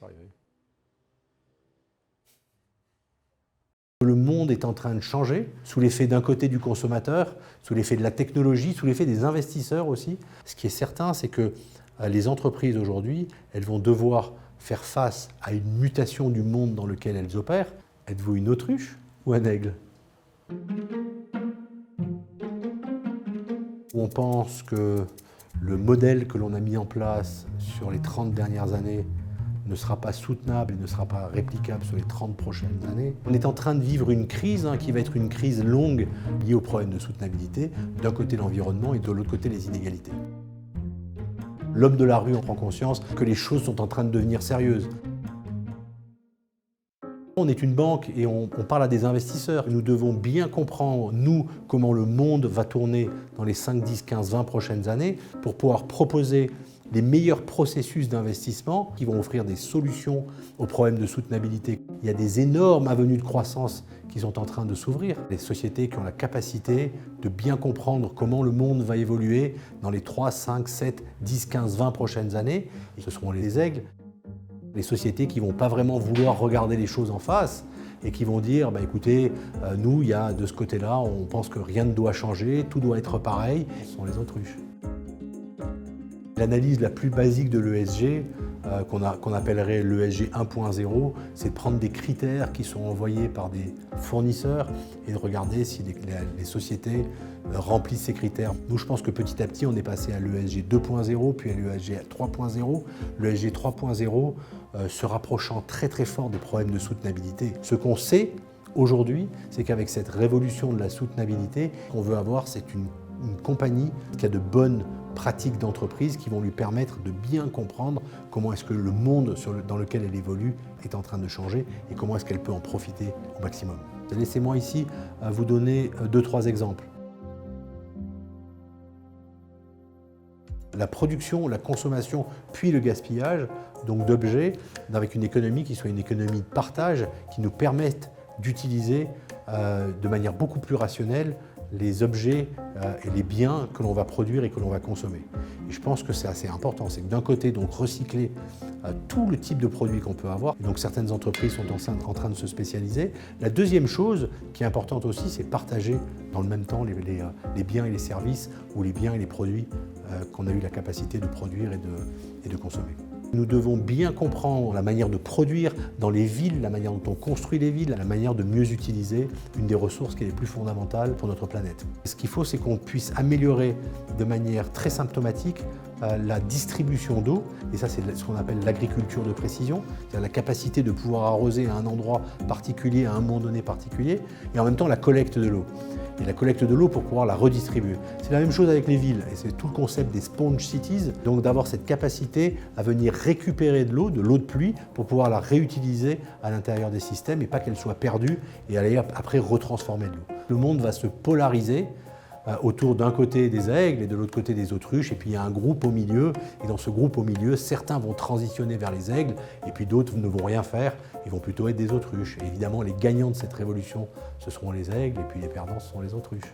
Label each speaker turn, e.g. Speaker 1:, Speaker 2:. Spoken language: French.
Speaker 1: pas arriver. Le monde est en train de changer, sous l'effet d'un côté du consommateur, sous l'effet de la technologie, sous l'effet des investisseurs aussi. Ce qui est certain, c'est que les entreprises aujourd'hui, elles vont devoir faire face à une mutation du monde dans lequel elles opèrent. Êtes-vous une autruche ou un aigle? On pense que le modèle que l'on a mis en place sur les 30 dernières années ne sera pas soutenable et ne sera pas réplicable sur les 30 prochaines années. On est en train de vivre une crise qui va être une crise longue liée aux problèmes de soutenabilité, d'un côté l'environnement et de l'autre côté les inégalités. L'homme de la rue en prend conscience que les choses sont en train de devenir sérieuses. On est une banque et on parle à des investisseurs. Nous devons bien comprendre, nous, comment le monde va tourner dans les 5, 10, 15, 20 prochaines années pour pouvoir proposer les meilleurs processus d'investissement qui vont offrir des solutions aux problèmes de soutenabilité. Il y a des énormes avenues de croissance qui sont en train de s'ouvrir. Les sociétés qui ont la capacité de bien comprendre comment le monde va évoluer dans les 3, 5, 7, 10, 15, 20 prochaines années, ce seront les aigles. Les sociétés qui ne vont pas vraiment vouloir regarder les choses en face et qui vont dire écoutez, nous, il y a de ce côté-là, on pense que rien ne doit changer, tout doit être pareil, ce sont les autruches. L'analyse la plus basique de l'ESG, qu'on appellerait l'ESG 1.0, c'est de prendre des critères qui sont envoyés par des fournisseurs et de regarder si les sociétés remplissent ces critères. Nous, je pense que petit à petit, on est passé à l'ESG 2.0, puis à l'ESG 3.0. L'ESG 3.0 se rapprochant très très fort des problèmes de soutenabilité. Ce qu'on sait aujourd'hui, c'est qu'avec cette révolution de la soutenabilité, qu'on veut avoir, c'est une compagnie qui a de bonnes pratiques d'entreprise qui vont lui permettre de bien comprendre comment est-ce que le monde dans lequel elle évolue est en train de changer et comment est-ce qu'elle peut en profiter au maximum. Laissez-moi ici vous donner 2-3 exemples. La production, la consommation, puis le gaspillage donc d'objets avec une économie qui soit une économie de partage qui nous permette d'utiliser de manière beaucoup plus rationnelle les objets et les biens que l'on va produire et que l'on va consommer. Et je pense que c'est assez important, c'est que d'un côté, donc recycler tout le type de produits qu'on peut avoir, et donc certaines entreprises sont en train de se spécialiser. La deuxième chose qui est importante aussi, c'est partager dans le même temps les biens et les services ou les biens et les produits qu'on a eu la capacité de produire et de consommer. Nous devons bien comprendre la manière de produire dans les villes, la manière dont on construit les villes, la manière de mieux utiliser une des ressources qui est les plus fondamentales pour notre planète. Ce qu'il faut, c'est qu'on puisse améliorer de manière très symptomatique la distribution d'eau, et ça c'est ce qu'on appelle l'agriculture de précision, c'est-à-dire la capacité de pouvoir arroser à un endroit particulier, à un moment donné particulier, et en même temps la collecte de l'eau. Et la collecte de l'eau pour pouvoir la redistribuer. C'est la même chose avec les villes, et c'est tout le concept des sponge cities, donc d'avoir cette capacité à venir récupérer de l'eau de pluie, pour pouvoir la réutiliser à l'intérieur des systèmes et pas qu'elle soit perdue et aller après retransformer de l'eau. Le monde va se polariser autour d'un côté des aigles et de l'autre côté des autruches, et puis il y a un groupe au milieu, et dans ce groupe au milieu, certains vont transitionner vers les aigles, et puis d'autres ne vont rien faire, ils vont plutôt être des autruches. Et évidemment, les gagnants de cette révolution, ce seront les aigles, et puis les perdants, ce sont les autruches.